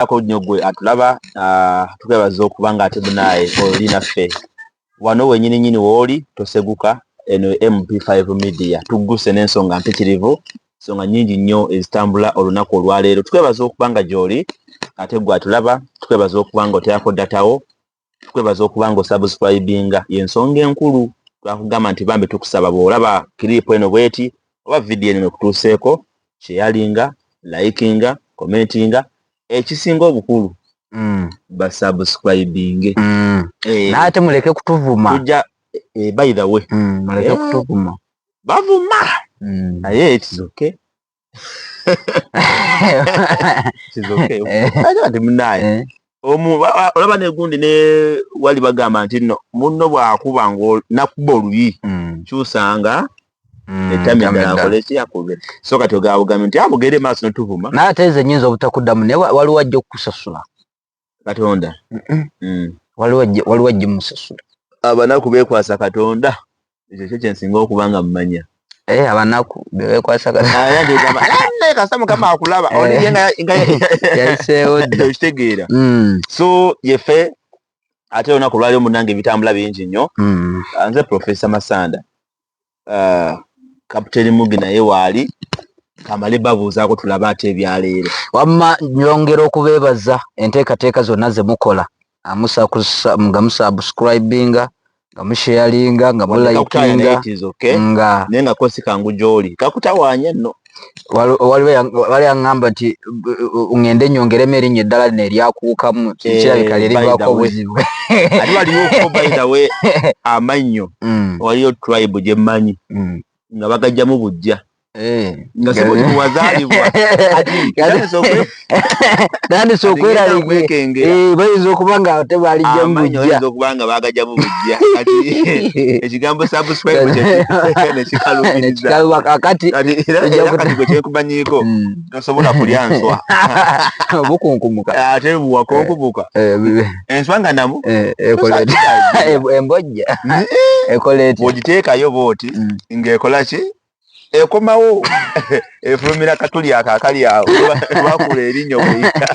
ko nyogwe atulaba tukwebaza okubanga ate bunaye olina ffe wano wenyini woli toseguka eno MP5 media tuguse n'ensonga mpitirivu songa nyingi nnyo ezitambula olunaku olwaleero tukwebaza okubanga gyoli ate gwe atulaba tukwebaza okubanga oteyako datawo tukwebaza okubanga osubscribinga yensonga enkulu twakugamba nti bambe tukusaba bw'olaba kiripo eno bweti oba video eno kutuuseeko sharinga likinga commentinga ekisinga obukulu basubscribing nate muleke kutuvuma tujja by the way muleke kutuvuma bavuma naye it is okay it is okay ndi munaye olaba negundi ne wali bagamba nti no munno bwakuba ngo nakuba oluyi kyusanga etamidala koleki yakube so kati ogabugambye nti abugere maaso notuvuma naateze nyinza obutakuddamu ne waliwo ajja okukusasula Katonda waliwo ajja musasula abanaku beekwasa Katonda ekyo kyensinga okubanga mmanya abanaku beekwasa Katonda kasamu kama akulaba oliyenga yayiseewo kitegeera so yefe ate olunaku lwaliwo munange ebitambula bingi nnyo nze Professor Masanda Kapiteni Mugi naye waali kamale babuuzaako tulaba ate ebyaleero wamma nyongera okubeebaza enteekateeka zonna ze mukola nga musubscribinga nga musharinga nga mulikinga nga naye nga kosi kangu gy'oli kakutawaanya nno wali aŋŋamba nti ŋŋende nyongeremu erinnya eddala lino eryakuukamu kirabika lyerivaako obuzibu ati waliwo by the way amannyo waliyo tribe gye mmanyi nga bagajjamu bujja nga sebuli muwazaalibwa tandise okweraliikenge bayinza okuba nga ate balijjamu bujja bayinza okuba nga bagajjamu bujja kati ekigambo subscribe nekikaluba kakati gwe kyekumanyiiko tosobola kulya nswa bukunkumuka ate buwakunkubuka enswa nga namu embojja ekola etya bw'ogiteekayo booti ng'ekola ki ekomawo efulumira katuli akakali awo bakula erinnya okuyita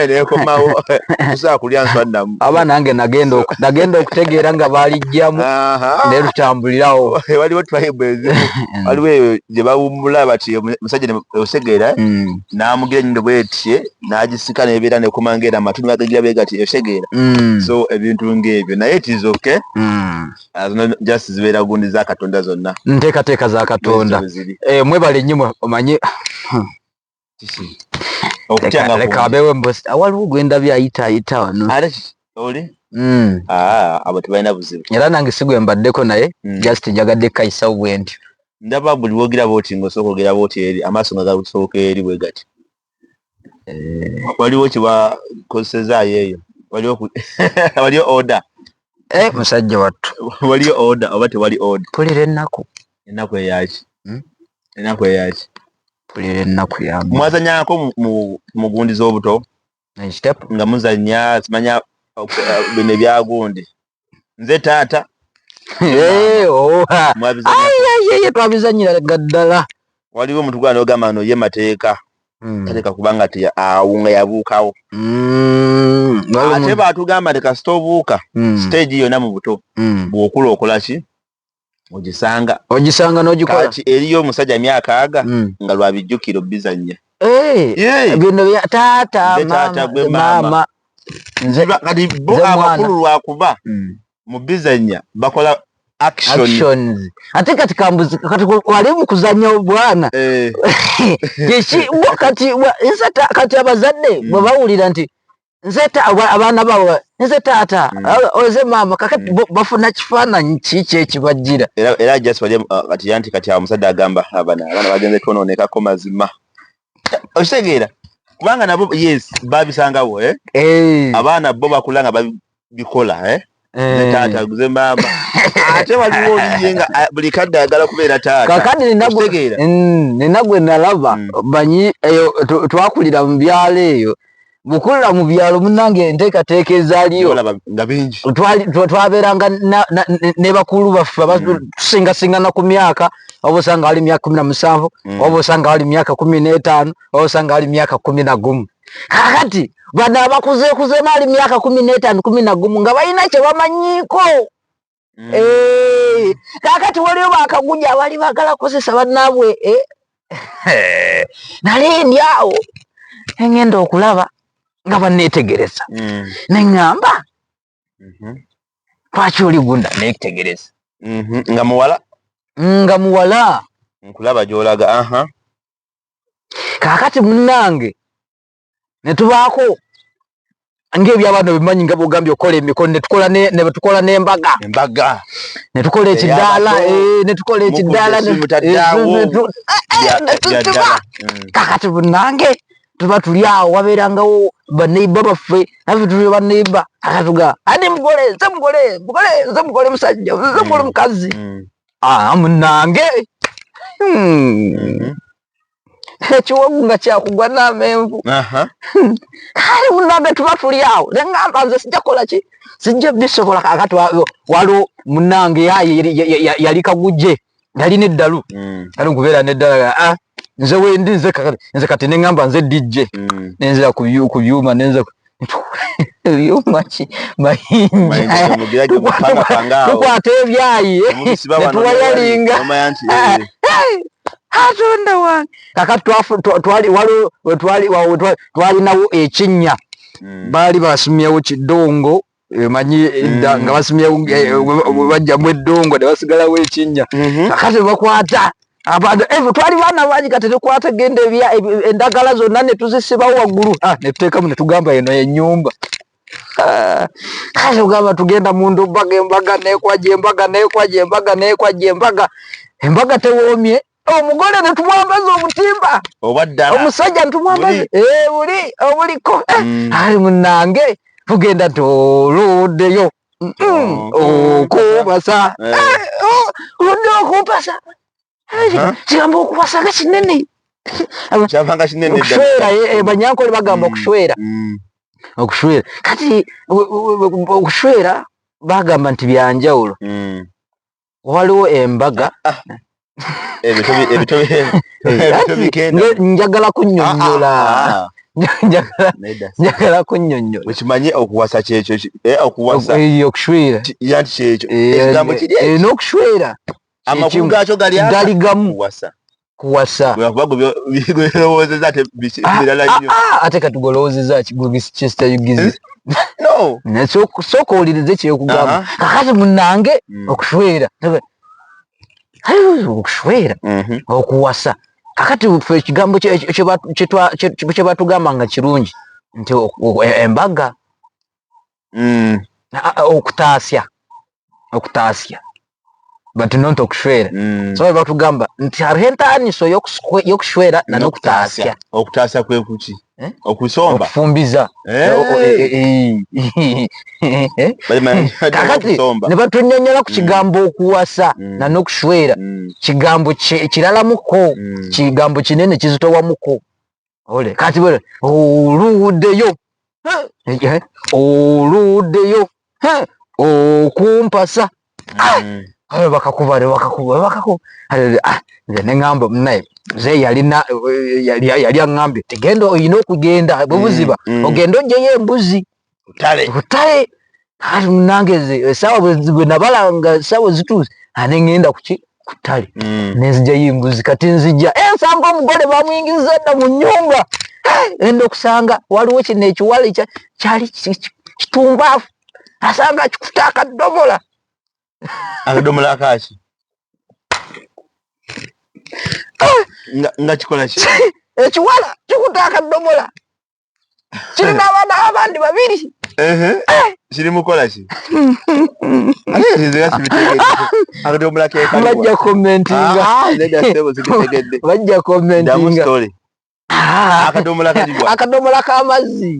nekomawo tusaa kulya nswa namu aba nange nagenda okutegeera nga balijjamu nerutambulirawo waliwo tribe ezimu waliwo eyo gye bawumbula bati musajja osegeera namugira nyindo bwetye nagisika nebeera nekomangeera amatuni bagagira begati osegeera so ebintu ng'ebyo naye etizoke zino just zibeera gundi za Katonda zonna nteekateeka za Katonda mwebale nnyo omanyi leka abeewo embosi waliwo gwendabye ayita wano abo tebalina buzibu era nange sigwe mbaddeko naye just njagadde kayisawo bwe ntyo ndaba buli wogira booti ng'osooka ogera booti eri amaaso nga gasooka eri bwe gati waliwo kyebakozesezaayo eyo waliyo order musajja wattu waliyo order oba tewali order pulira ennaku eyaki ennaku eyaki pulira ennaku yamu mwazanyako mu gundi z'obuto nga muzanya simanya bino ebyagundi nze taata twabizanyira gaddala waliwo omuntu gwana ogamba no ye mateeka tateeka kubanga awunga yabuukawo ate baatugamba nti kasita obuuka stage yonna mu buto bw'okula okola ki ogisanga n'ogikola eriyo omusajja myaka aga nga lwabijjukiro bizanya bino bya taata maama kati bo abakulu lwakuba mu bizanya bakola actions ate kati kambuzi kati wali mu kuzanya obwana kati abazadde bwe bawulira nti abaana bawe nze taata oze maama kakati bafuna kifaananyi kiki ekibajjira era just bali kati omusajja agamba abaana bagenze twonoonekako mazima okitegeera kubanga nabo yes babisangawo abaana bo bakula nga babikola taata guze maama ate waliwo oliye nga buli kadde ayagala kubeera taata kakati ninagwe nalaba banyi twakulira mu byalo eyo bukulira mu byalo munange enteekateeka ezaaliyo twabeeranga ne bakulu baffe tusingasingana ku myaka oba osanga ali myaka 17 oba osanga ali myaka 15 oba osanga ali myaka 11 kakati bana abakuze mali myaka 15 11 nga balina kye bamanyiko kakati waliyo bakaguja abali bagala kozesa bannabwe nale ndyawo ngenda okulaba nga banneetegereza neŋŋamba lwaki oli gunda neetegereza nga muwala nkulaba gy'olaga kakati munnange ne tubaako ng'eby'abaana bimanyi nga bugambye okola emikono ne tukola n'embaga ne tukola ekidaala ne tukola ekidaala kakati munnange tuba tuli awo wabeerangawo baneiba baffe naffe tuli baneiba akatuga adi nze mugole musajja nze mugole mukazi munnange ekiwogu nga kyakugwa n'amenvu kale munnange tuba tuli awo neŋŋamba nze sijja kukola ki sijja bisobola kakati waliwo munnange yali kagujje yalina eddalu kale nkubeera n'eddala nze wendi nze kati neŋŋamba nze dijje nenzira ku byuma nenza byuma ki mayinja tukwata ebyayi netuwayalinga atonda wange kakati twalinawo ekinnya baali basumyewo kidongo manyi nga basumyewo bajjamu eddongo ne basigalawo ekinnya kakati bakwata abantu twali baana bangi kati tukwata genda endagala zonna ne tuzisibawo waggulu ne tuteekamu ne tugamba eno yennyumba kale tugamba tugenda mundu embaga nekwajja embaga tewoomye omugole ne tumwambaza obutimba omusajja ne tumwambaza obuliko ali munnange tugenda toluddeyo okubasa oludde okumpasa kigambo okubasa nga kinene okushwera banyankole bagamba okushwera kati okushwera bagamba nti byanjawulo waliwo embaga njagala kunnyonnyola njagala kunnyonnyola wekimanyi okuwasa kyekyo okushwera n'okushwera amakulu gaakyo gali gamu kuwasa birowozeza ate birala nnyo ate katugolowoozeza kyesitayugize sooka owulirize kyekugamba kakati munnange okushwera okuwasa kakati ffe ekigambo kye batugamba nga kirungi nti embaga okutaasya batunonta okushwera so batugamba nti hariho entaaniso y'okushwera n'okutaasya okutaasya kwe kuki okusomba okufumbiza kakati ne batunyonyola ku kigambo okuwasa n'okushwera kigambo kiralamuko kigambo kinene kizitowamuko ole kati bwe oluddeyo okumpasa bakakuba nze neŋŋamba naye ze yali aŋŋambye tegenda olina okugenda bwe buziba ogenda oggyeyo embuzi butale kati munange esaawa bwe nabalanga esaawa zituuse neŋŋenda ku ttale nenzigyayo embuzi kati nzijja ensanga omugole bamuyingiza dda mu nnyumba enda okusanga waliwo kino ekiwala kyali kitumbaafu asanga kikuta akadomola akaki nga kikola ki ekiwala kikuta akadomola kirina abaana abandi babiri kiri mukola ki bajja komentinga akadomola k'amazzi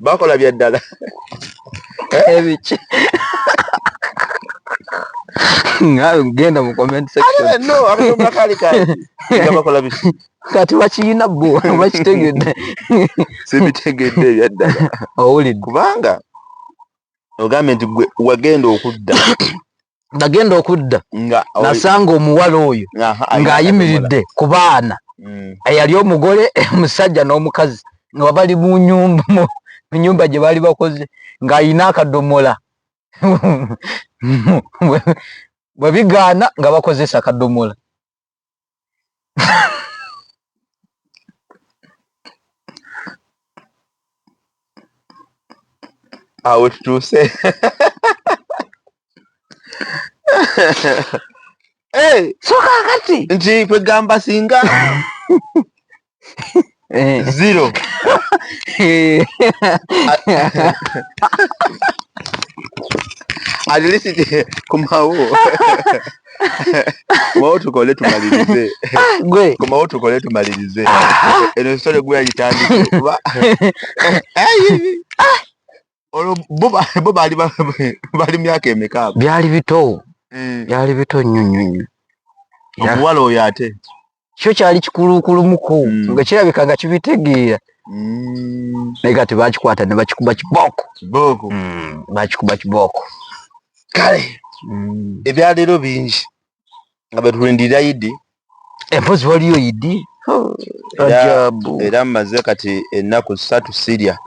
bakola bya ddala ebiki genda mu comment section bakola biki kati bakiyina bo bakitegedde sibitegedde ebya ddala owulidde kubanga ogambye nti gwe wagenda okudda ndagenda okudda nasanga omuwala oyo ng'ayimiridde ku baana eyali omugole omusajja n'omukazi nga bali mu nyumba gye baali bakoze ng'ayina akadomola bwe bigaana nga bakozesa akadomola. awo tutuuse so kakati nti kwegamba singa 0 at least kumawo tukole tumalirize kumawo tukole tumalirize eno story gwe yitandike bo bali myaka emeka byali bito nnyo omuwala oyo ate kyo kyali kikulukulumuko nga kirabika nga kibitegeera naye kati bakikwata ne bakikuba kibooko bakikuba kibooko. Kale ebyaleero bingi nga betulindira Idi empozi waliyo Idi era mmaze kati ennaku 3 Sirya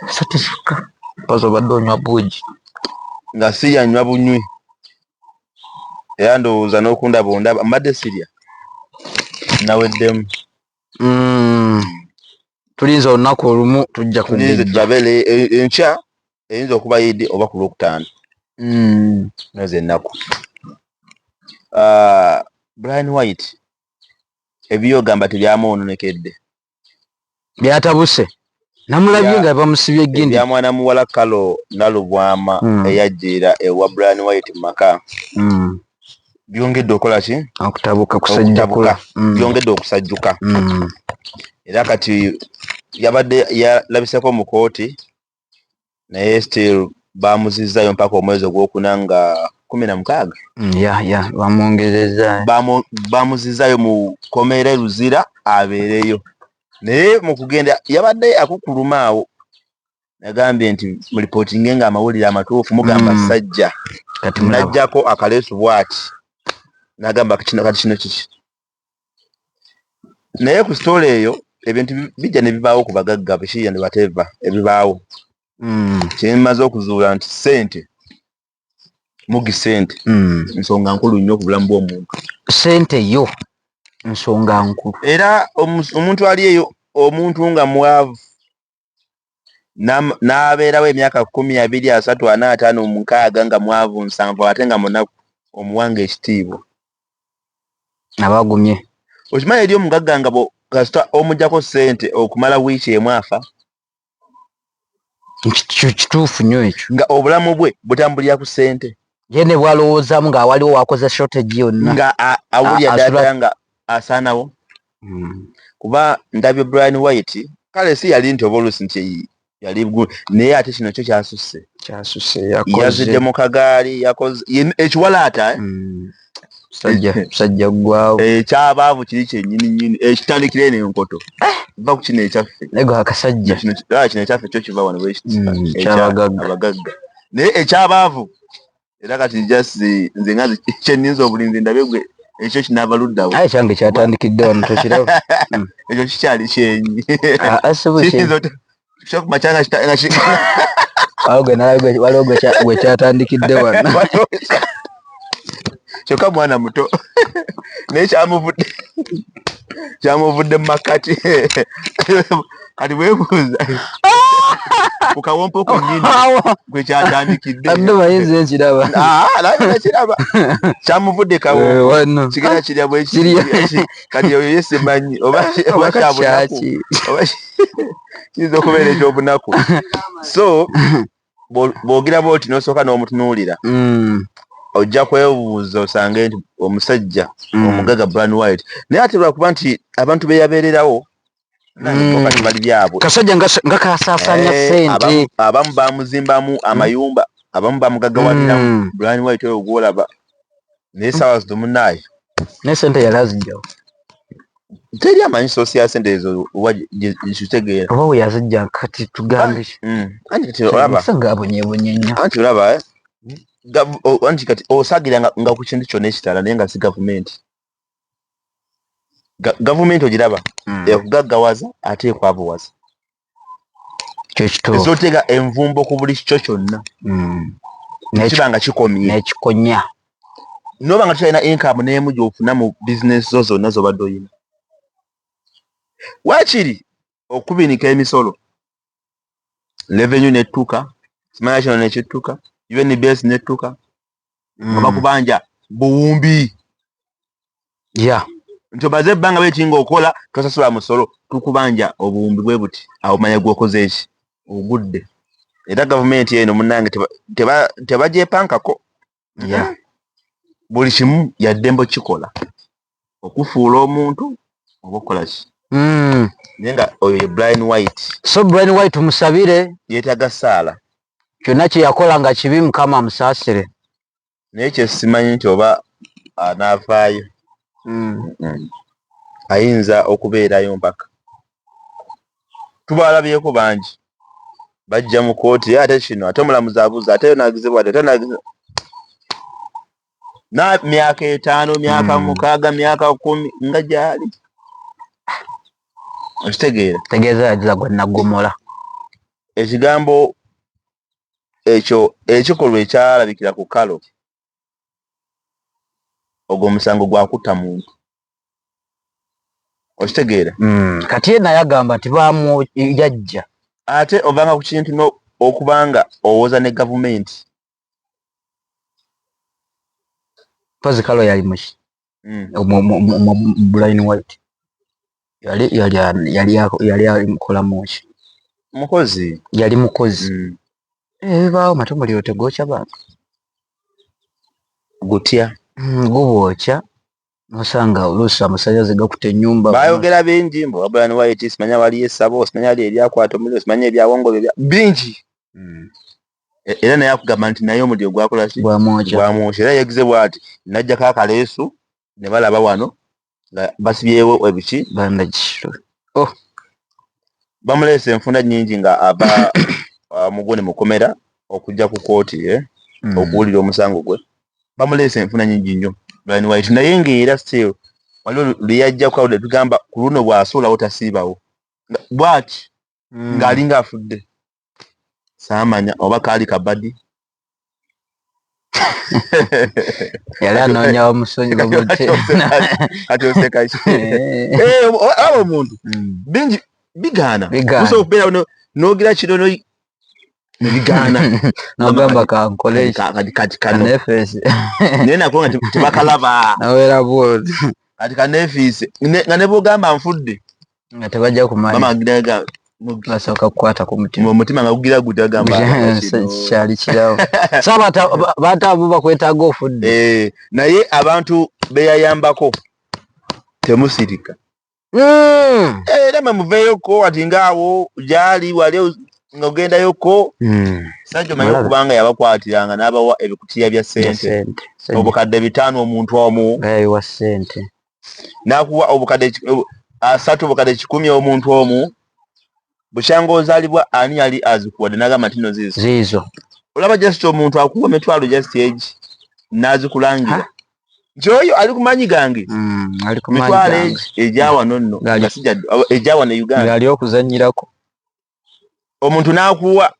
satisfuka pazo baddo onywa buji nga Sirya nywa bunywi era ndowooza n'okundaba ondaba mbadde Sirya naweddemu. Tulinza olunaku olumu tujja kulinze tubabele enkya eyinza okuba Idi oba ku Lwokutaano noze ennaku. Brian White ebyogamba tebyamwononekedde byatabuse namulabye nga bamusibye egindi bya mwana muwala Kalo Nalubwama eyajjira ewa Brian White mu maka byongedde okola ki okutabuka kusajjukula byongedde okusajjuka era kati yabadde yalabiseko mu kooti naye still bamuzizzayo mpaka omwezi ogwokuna nga 16 bamwongereza bamuzizzayo mu komera Luzira abeereyo naye mu kugenda yabadde akukuluma awo nagambye nti mu reporting nga amawulire amatuufu mugamba sajja kati najjako akaleesu bwati nagamba kino kiki naye ku story eyo ebintu bijja ne bibaawo ku bagagga bishiya ne bateva ebibaawo kyemaze okuzuula nti sente mugi sente nsonga nkulu nnyo ku bulamu bw'omuntu sente yo nsonga nkulu era omuntu ali eyo omuntu nga mwavu n'abeerawo emyaka 10, 20, 30, 40, 50 nga mwavu 7 ate nga munaku omuwanga ekitiibwa abagumye okimanyi eri omugagga nga kasita omujjako sente okumala wiiki emu afa kituufu nnyo ekyo nga obulamu bwe butambulira ku sente ye ne bwalowoozaamu nga waliwo wakoze shortage yonna nga awulira ddala nga asaanawo kuba ndabye Brian White kale si yali nti oba oluusi nti yali naye ate kino kyo kyasusse yazidde mu kagaali yakoze ekiwalaata sajja gwawo ekyabaavu kiri kyennyini ekitandikira eno enkoto va ku kino ekyaffe nego akasajja kino ekyaffe kyo kiva wano abagagga naye ekyabaavu era kati nze nga kyenninza obulinzi ndabe gwe ekyo kinaava luddawo aye kyange kyatandikidde wano tokiraba ekyo kikyali kyenyi waliwo gwe kyatandikidde wano kyokka mwana muto naye kyamuvudde mu makati kati weebuuza ku kawompo konnyini gwe kyatandikidde adde bayinza enkiraba nakiraba kyamuvudde kawo kigenda kirya bwekiri kati oyo yesimanyi oba kyabunaku oba kiyinza okubeera ekyobunaku so bw'ogira bw'oti n'osooka n'omutunuulira ojja kwebuuza osange nti omusajja omugagga Brian White naye ate lwakuba nti abantu be yabeererawo kati bali byabwe kasajja nga kasaasaanya ssente abamu bamuzimbamu amayumba abamu bamugaggawaniramu Brian White oyo gwolaba naye saawa zino munnaye naye ssente yali azijjawo teri amanyi soosi ya ssente ezo gyetutegeera oba we yazijja kati tugambe anti kati olaba nga abonyeebonye nnyo anti olaba anti kati osagira nga ku kintu kyonna ekitala naye nga si gavumenti. Gavumenti ogiraba ekugaggawaza ate ekwabuwaza. Ezotega envumbo ku buli kikyo kyonna kiba nga kikomye n'ekikonya noba nga tutalina income n'emu gy'ofuna mu bizinesi zo zonna z'obadde oyina. Waakiri okubinika emisolo, revenue nettuka, simanya kino nekittuka, UNBS nettuka, nga bakubanja buwumbi. Nti omaze ebbanga bekinga okola tosasula musolo tukubanja obuwumbi bwe buti, awo manya gwokoze eki ogudde. Era gavumenti eno munnange tebagyepankako. Buli kimu yaddembo kikola okufuula omuntu oba okola ki. Naye nga oyo ye Brian White. So Brian White musabire yeetaga saala. Kyonna kye yakola nga kibi Mukama amusaasire. Naye kye simanyi nti oba anaavaayo. Ayinza okubeerayo mpaka. Tubalabyeko bangi. Bajja mu kooti ate kino ate omulamuzi abuuza ate yo naagizibwa ate naagizibwa. Na myaka 5, myaka 6, myaka 10 nga gyali. Okitegeera? Tegeeza yagiza gwe nagomola. Ekigambo ekyo ekikolwa ekyalabikira ku kalo. Ogwo omusango gwakutta muntu. Okitegeera? Kati ye naye agamba nti bamujajja. Ate ovanga ku kintu okubanga owoza ne gavumenti. Pozi kalo yali mushi. Brian White. Yali mukola muki. Mukozi. Yali mukozi. Baawo matumbo lyo tegocha bantu. Gutya. Gubwocha. Nosanga olusa amasanyaze gakute nyumba. Bayogera bingi mbo Brian White simanya wali esabo simanya ali eryakwata omuliro simanya ebyawongo bya bingi. Era naye akugamba nti naye omuliro gwakola ki gwamwocha. Era yegize bwati najja kakaleesu ne balaba wano nga basibyewo ebiki bandage. Bamulese enfunda nyingi nga aba mugone mukomera okujja ku kooti okuwulira omusango gwe. Bamulese enfunda nyingi nnyo Brian White naye ng'era still waliwo liyajja kwawude tugamba ku luno bw'asuulawo tasiibawo bwati ng'alinga afudde saamanya oba kaali kabadi. Yali anoonya omusonyi bamutte ati oseka ki abo omuntu bingi bigaana musobola okubeera n'ogira kino bigaana n'ogamba kankole kati kano naye nakulo nga tebakalaba naweera bwoti kati kaneefiise nga ne bw'ogamba nfudde nga tebajja kumanya bamagiraga basooka kukwata ku mutima omutima nga gugira gutagamba kyali kirawo so bataabu bakwetaaga ofudde naye abantu beyayambako temusirika era mwemuveeyoko ati ngaawo gyali wali nga ogendayoko sajja omanyi okubanga yabakwatiranga n'abawa ebikutiya bya ssente obukadde 5 omuntu omu yayiwa ssente n'akuwa obukadde 3 obukadde 10 omuntu omu. Bukyanga ozaalibwa ani yali azikuwadde n'agamba nti no ziizo. Olaba just omuntu akuwa emitwalo just egi n'azikulangira nti oyo ali kumanyi gange mitwalo egi egyawano nno nga sijja egyawano Uganda ali okuzannyirako. Omuntu n'akuwa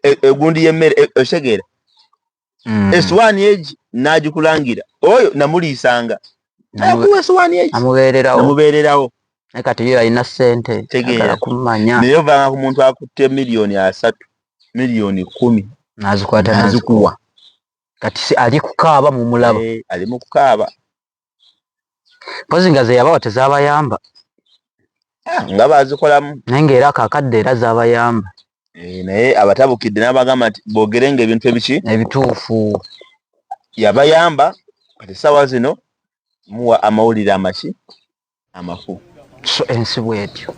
egundi y'emmere otegeera essowaani egi n'agikulangira oyo namuliisanga akuwa essowaani egi namubeererawo. Kati yo alina ssente agala kumanya naye ovanga ku muntu akutte miliyoni 3 miliyoni 10 n'azikwata n'azikuwa. Kati ali kukaaba mu mulaba ali mu kukaaba pozi nga ze yabawa tezaabayamba nga bazikolamu naye ng'era kakadde era zaabayamba naye abatabukidde n'abagamba nti boogerenga ebintu ebiki ebituufu yabayamba. Kati essaawa zino muwa amawulire amaki amafu. So ensi bwetyo